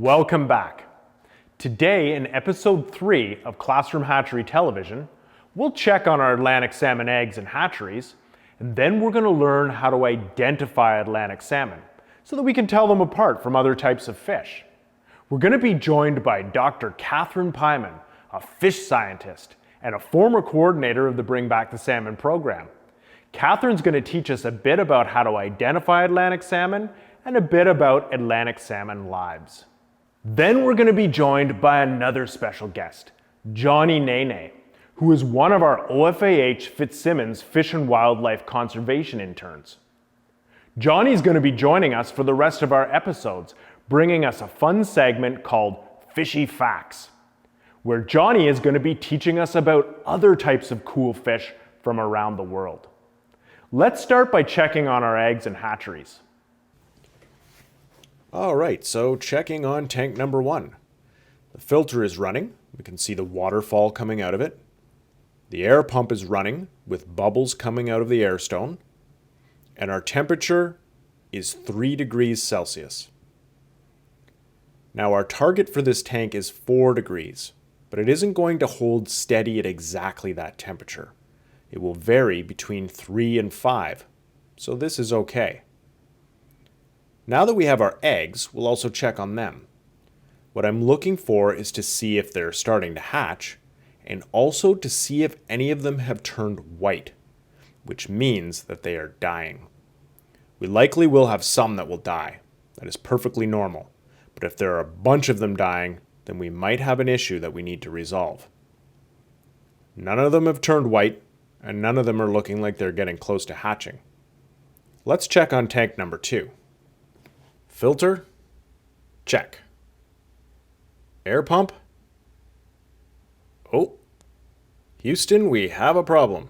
Welcome back. Today in episode 3 of Classroom Hatchery Television, we'll check on our Atlantic salmon eggs and hatcheries, and then we're going to learn how to identify Atlantic salmon so that we can tell them apart from other types of fish. We're going to be joined by Dr. Catherine Pyman, a fish scientist and a former coordinator of the Bring Back the Salmon program. Catherine's going to teach us a bit about how to identify Atlantic salmon and a bit about Atlantic salmon lives. Then we're going to be joined by another special guest, Johnny Nene, who is one of our OFAH Fitzsimmons Fish and Wildlife Conservation interns. Johnny's going to be joining us for the rest of our episodes, bringing us a fun segment called Fishy Facts, where Johnny is going to be teaching us about other types of cool fish from around the world. Let's start by checking on our eggs and hatcheries. All right, so checking on tank number 1. The filter is running. We can see the waterfall coming out of it. The air pump is running with bubbles coming out of the air stone. And our temperature is 3 degrees Celsius. Now our target for this tank is 4 degrees, but it isn't going to hold steady at exactly that temperature. It will vary between 3 and 5, so this is okay. Now that we have our eggs, we'll also check on them. What I'm looking for is to see if they're starting to hatch, and also to see if any of them have turned white, which means that they are dying. We likely will have some that will die. That is perfectly normal. But if there are a bunch of them dying, then we might have an issue that we need to resolve. None of them have turned white, and none of them are looking like they're getting close to hatching. Let's check on tank number 2. Filter, check. Air pump. Oh, Houston, we have a problem.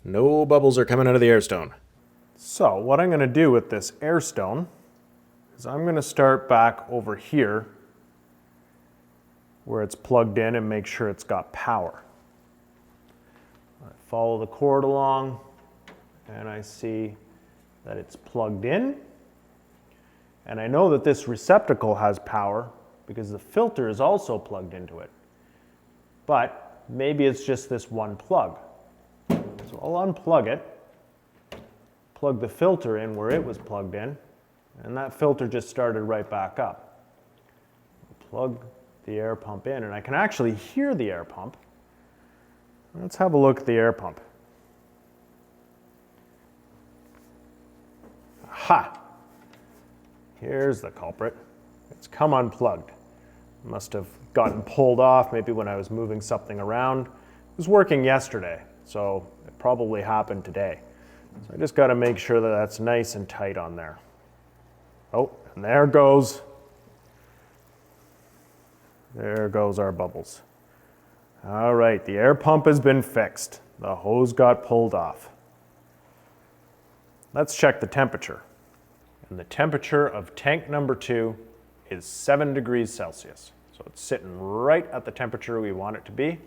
No bubbles are coming out of the air stone. So what I'm going to do with this air stone is I'm going to start back over here where it's plugged in and make sure it's got power. I follow the cord along and I see that it's plugged in. And I know that this receptacle has power because the filter is also plugged into it. But maybe it's just this one plug. So I'll unplug it, plug the filter in where it was plugged in, and that filter just started right back up. Plug the air pump in, and I can actually hear the air pump. Let's have a look at the air pump. Aha! Here's the culprit. It's come unplugged. Must have gotten pulled off maybe when I was moving something around. It was working yesterday, so it probably happened today. So I just got to make sure that that's nice and tight on there. Oh, and there goes our bubbles. All right, the air pump has been fixed. The hose got pulled off. Let's check the temperature. And the temperature of tank number 2 is 7 degrees Celsius. So it's sitting right at the temperature we want it to be.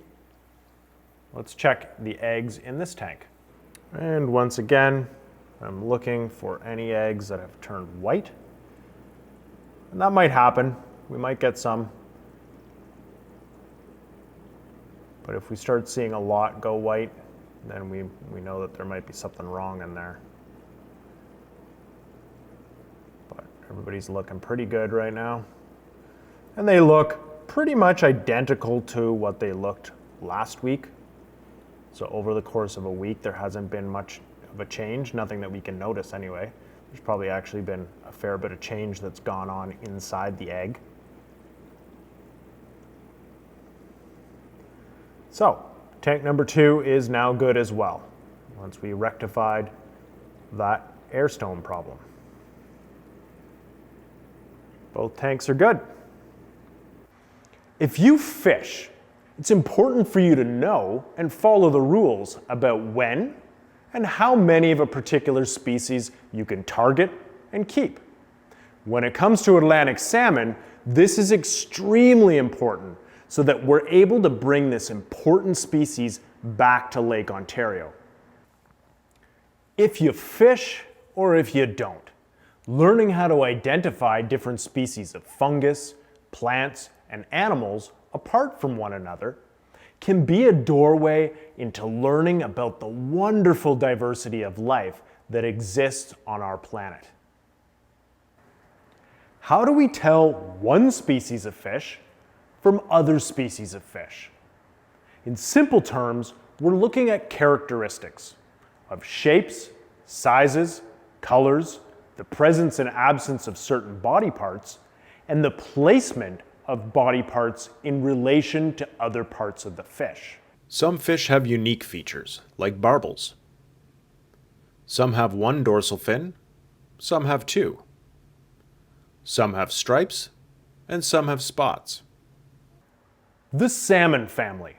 Let's check the eggs in this tank. And once again, I'm looking for any eggs that have turned white. And that might happen. We might get some. But if we start seeing a lot go white, then we know that there might be something wrong in there. But everybody's looking pretty good right now. And they look pretty much identical to what they looked last week. So over the course of a week, there hasn't been much of a change, nothing that we can notice anyway. There's probably actually been a fair bit of change that's gone on inside the egg. So, tank number 2 is now good as well, once we rectified that air stone problem. Both tanks are good. If you fish, it's important for you to know and follow the rules about when and how many of a particular species you can target and keep. When it comes to Atlantic salmon, this is extremely important so that we're able to bring this important species back to Lake Ontario. If you fish or if you don't, learning how to identify different species of fungus, plants, and animals apart from one another can be a doorway into learning about the wonderful diversity of life that exists on our planet. How do we tell one species of fish from other species of fish? In simple terms, we're looking at characteristics of shapes, sizes, colors, the presence and absence of certain body parts, and the placement of body parts in relation to other parts of the fish. Some fish have unique features, like barbels. Some have one dorsal fin, some have two. Some have stripes, and some have spots. The salmon family,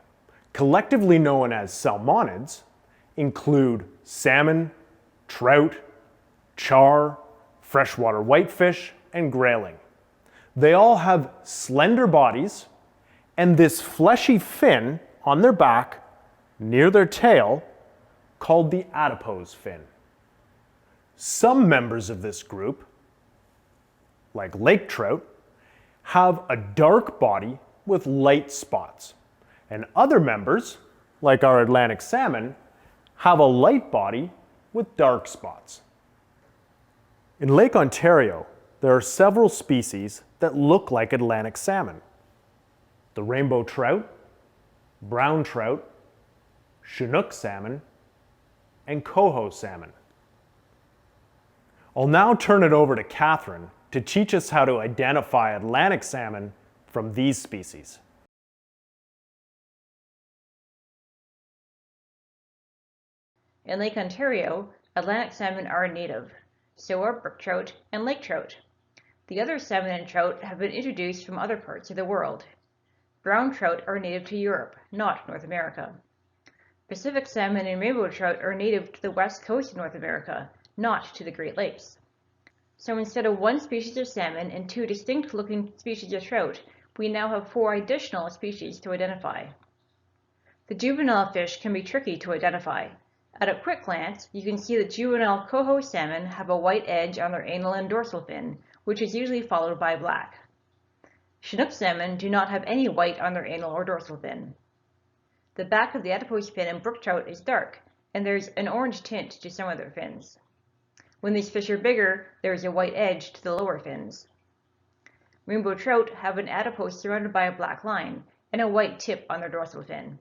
collectively known as salmonids, include salmon, trout, char, freshwater whitefish, and grayling. They all have slender bodies and this fleshy fin on their back near their tail called the adipose fin. Some members of this group, like lake trout, have a dark body with light spots, and other members, like our Atlantic salmon, have a light body with dark spots. In Lake Ontario, there are several species that look like Atlantic salmon. The rainbow trout, brown trout, Chinook salmon, and coho salmon. I'll now turn it over to Catherine to teach us how to identify Atlantic salmon from these species. In Lake Ontario, Atlantic salmon are native, so are brook trout and lake trout. The other salmon and trout have been introduced from other parts of the world. Brown trout are native to Europe, not North America. Pacific salmon and rainbow trout are native to the west coast of North America, not to the Great Lakes. So instead of one species of salmon and two distinct-looking species of trout, we now have 4 additional species to identify. The juvenile fish can be tricky to identify. At a quick glance, you can see that juvenile coho salmon have a white edge on their anal and dorsal fin, which is usually followed by black. Chinook salmon do not have any white on their anal or dorsal fin. The back of the adipose fin in brook trout is dark, and there's an orange tint to some of their fins. When these fish are bigger, there is a white edge to the lower fins. Rainbow trout have an adipose surrounded by a black line, and a white tip on their dorsal fin.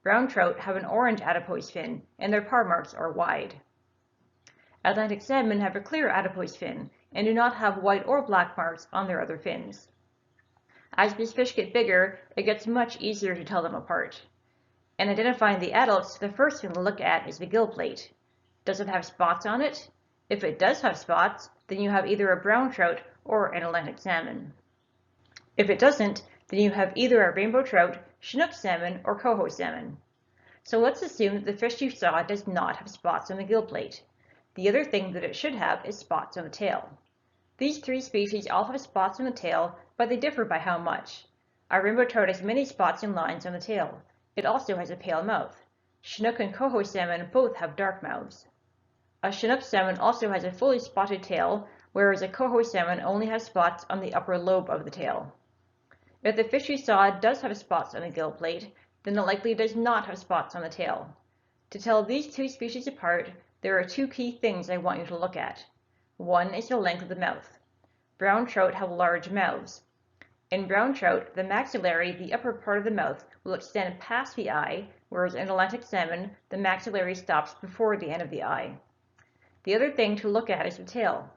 Brown trout have an orange adipose fin, and their paw marks are wide. Atlantic salmon have a clear adipose fin, and do not have white or black marks on their other fins. As these fish get bigger, it gets much easier to tell them apart. In identifying the adults, the first thing to look at is the gill plate. Does it have spots on it? If it does have spots, then you have either a brown trout or an Atlantic salmon. If it doesn't, then you have either a rainbow trout, Chinook salmon, or coho salmon. So let's assume that the fish you saw does not have spots on the gill plate. The other thing that it should have is spots on the tail. These 3 species all have spots on the tail, but they differ by how much. Our rainbow trout has many spots and lines on the tail. It also has a pale mouth. Chinook and coho salmon both have dark mouths. A Chinook salmon also has a fully spotted tail, whereas a coho salmon only has spots on the upper lobe of the tail. If the fish you saw does have spots on the gill plate, then it likely does not have spots on the tail. To tell these 2 species apart, there are 2 key things I want you to look at. One is the length of the mouth. Brown trout have large mouths. In brown trout, the maxillary, the upper part of the mouth, will extend past the eye, whereas in Atlantic salmon, the maxillary stops before the end of the eye. The other thing to look at is the tail.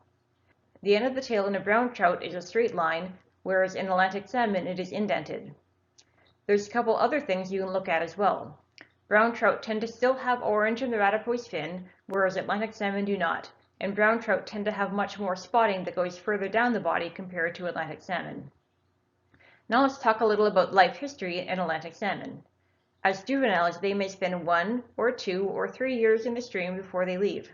The end of the tail in a brown trout is a straight line, whereas in Atlantic salmon it is indented. There's a couple other things you can look at as well. Brown trout tend to still have orange in their adipose fin, whereas Atlantic salmon do not, and brown trout tend to have much more spotting that goes further down the body compared to Atlantic salmon. Now let's talk a little about life history in Atlantic salmon. As juveniles, they may spend 1 or 2 or 3 years in the stream before they leave.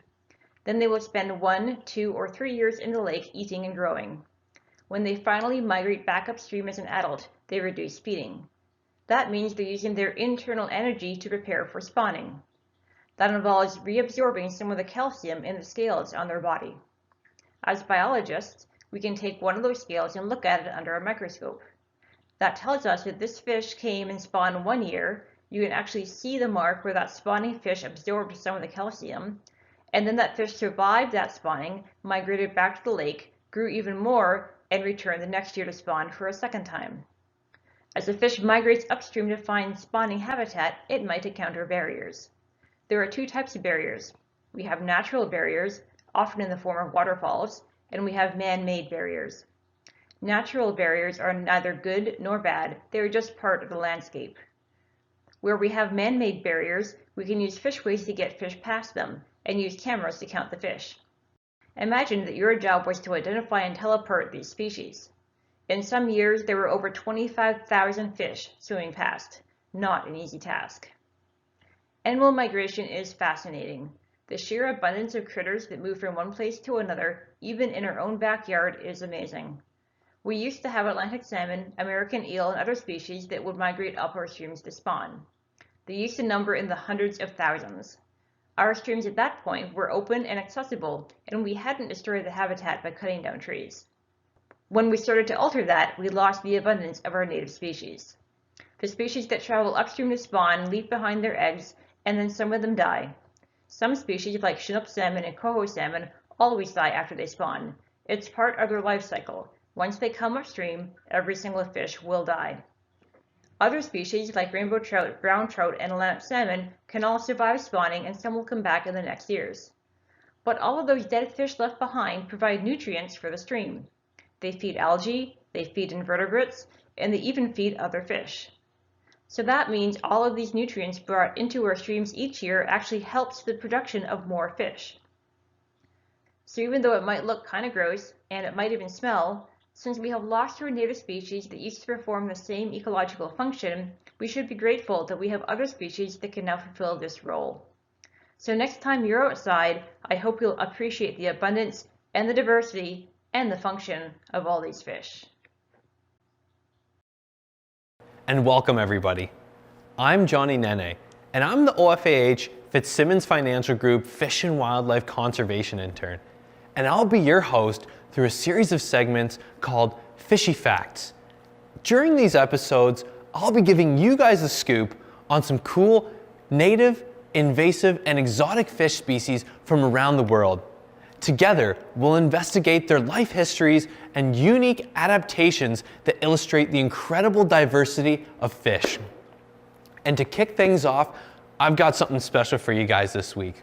Then they will spend 1, 2, or 3 years in the lake eating and growing. When they finally migrate back upstream as an adult, they reduce feeding. That means they're using their internal energy to prepare for spawning. That involves reabsorbing some of the calcium in the scales on their body. As biologists, we can take one of those scales and look at it under a microscope. That tells us that this fish came and spawned 1 year. You can actually see the mark where that spawning fish absorbed some of the calcium, and then that fish survived that spawning, migrated back to the lake, grew even more, and returned the next year to spawn for a second time. As a fish migrates upstream to find spawning habitat, it might encounter barriers. There are two types of barriers. We have natural barriers, often in the form of waterfalls, and we have man-made barriers. Natural barriers are neither good nor bad, they are just part of the landscape. Where we have man-made barriers, we can use fishways to get fish past them, and use cameras to count the fish. Imagine that your job was to identify and tell apart these species. In some years, there were over 25,000 fish swimming past. Not an easy task. Animal migration is fascinating. The sheer abundance of critters that move from one place to another, even in our own backyard, is amazing. We used to have Atlantic salmon, American eel, and other species that would migrate up our streams to spawn. They used to number in the hundreds of thousands. Our streams at that point were open and accessible, and we hadn't destroyed the habitat by cutting down trees. When we started to alter that, we lost the abundance of our native species. The species that travel upstream to spawn leave behind their eggs, and then some of them die. Some species, like Chinook salmon and coho salmon, always die after they spawn. It's part of their life cycle. Once they come upstream, every single fish will die. Other species, like rainbow trout, brown trout, and Atlantic salmon, can all survive spawning, and some will come back in the next years. But all of those dead fish left behind provide nutrients for the stream. They feed algae, they feed invertebrates, and they even feed other fish. So that means all of these nutrients brought into our streams each year actually helps the production of more fish. So even though it might look kind of gross, and it might even smell, since we have lost our native species that used to perform the same ecological function, we should be grateful that we have other species that can now fulfill this role. So next time you're outside, I hope you'll appreciate the abundance and the diversity and the function of all these fish. And welcome everybody. I'm Johnny Nene, and I'm the OFAH Fitzsimmons Financial Group Fish and Wildlife Conservation Intern. And I'll be your host through a series of segments called Fishy Facts. During these episodes, I'll be giving you guys a scoop on some cool native, invasive, and exotic fish species from around the world. Together, we'll investigate their life histories and unique adaptations that illustrate the incredible diversity of fish. And to kick things off, I've got something special for you guys this week.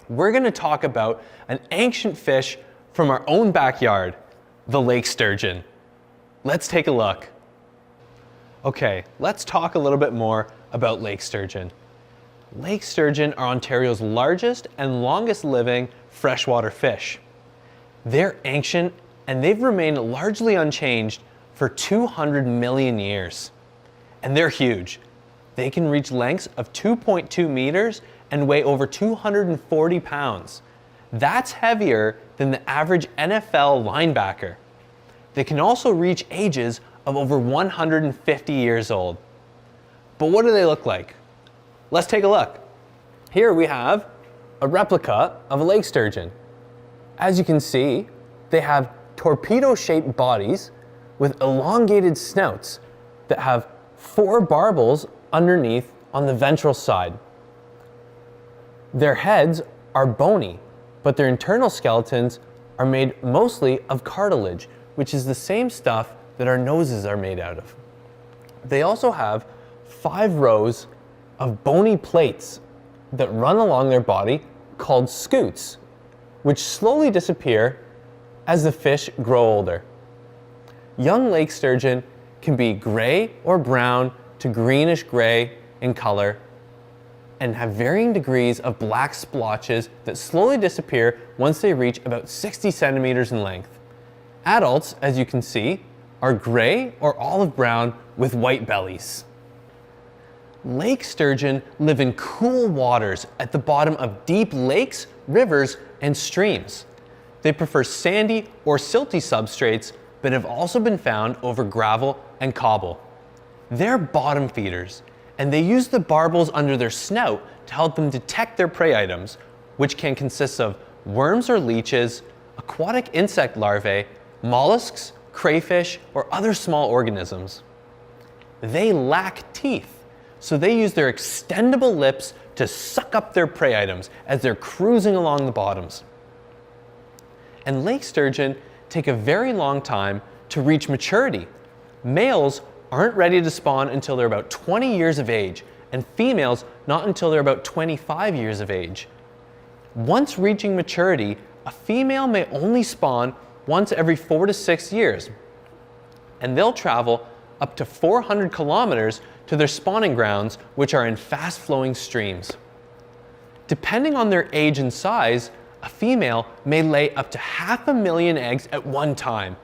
We're going to talk about an ancient fish from our own backyard, the Lake Sturgeon. Let's take a look. Okay, let's talk a little bit more about Lake Sturgeon. Lake Sturgeon are Ontario's largest and longest living freshwater fish. They're ancient and they've remained largely unchanged for 200 million years. And they're huge. They can reach lengths of 2.2 meters and weigh over 240 pounds. That's heavier than the average NFL linebacker. They can also reach ages of over 150 years old. But what do they look like? Let's take a look. Here we have a replica of a lake sturgeon. As you can see, they have torpedo-shaped bodies with elongated snouts that have 4 barbels underneath on the ventral side. Their heads are bony, but their internal skeletons are made mostly of cartilage, which is the same stuff that our noses are made out of. They also have 5 rows of bony plates that run along their body called scutes, which slowly disappear as the fish grow older. Young lake sturgeon can be gray or brown to greenish gray in color and have varying degrees of black splotches that slowly disappear once they reach about 60 centimeters in length. Adults, as you can see, are gray or olive brown with white bellies. Lake sturgeon live in cool waters at the bottom of deep lakes, rivers, and streams. They prefer sandy or silty substrates, but have also been found over gravel and cobble. They're bottom feeders, and they use the barbels under their snout to help them detect their prey items, which can consist of worms or leeches, aquatic insect larvae, mollusks, crayfish, or other small organisms. They lack teeth, so they use their extendable lips to suck up their prey items as they're cruising along the bottoms. And lake sturgeon take a very long time to reach maturity. Males aren't ready to spawn until they're about 20 years of age, and females not until they're about 25 years of age. Once reaching maturity, a female may only spawn once every 4 to 6 years, and they'll travel up to 400 kilometers to their spawning grounds, which are in fast-flowing streams. Depending on their age and size, a female may lay up to 500,000 eggs at one time.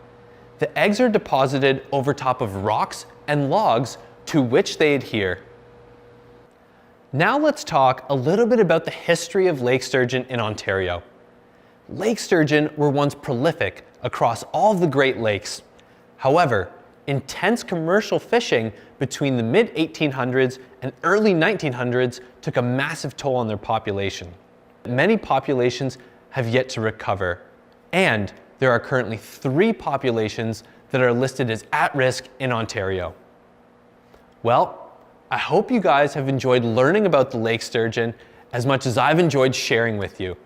The eggs are deposited over top of rocks and logs to which they adhere. Now let's talk a little bit about the history of lake sturgeon in Ontario. Lake sturgeon were once prolific across all of the Great Lakes. However, intense commercial fishing between the mid-1800s and early 1900s took a massive toll on their population. Many populations have yet to recover, and there are currently 3 populations that are listed as at risk in Ontario. Well, I hope you guys have enjoyed learning about the lake sturgeon as much as I've enjoyed sharing with you.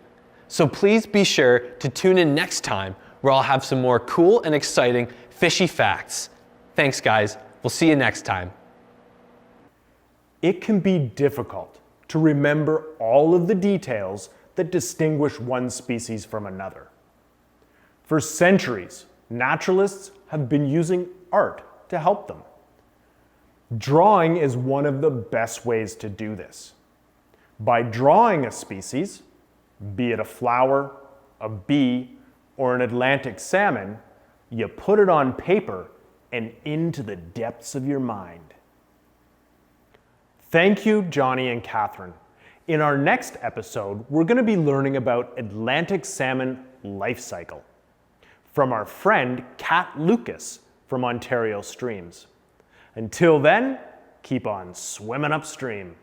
So please be sure to tune in next time where I'll have some more cool and exciting fishy facts. Thanks guys, we'll see you next time. It can be difficult to remember all of the details that distinguish one species from another. For centuries, naturalists have been using art to help them. Drawing is one of the best ways to do this. By drawing a species, be it a flower, a bee, or an Atlantic salmon, you put it on paper and into the depths of your mind. Thank you, Johnny and Catherine. In our next episode, we're going to be learning about Atlantic salmon life cycle from our friend Kat Lucas from Ontario Streams. Until then, keep on swimming upstream.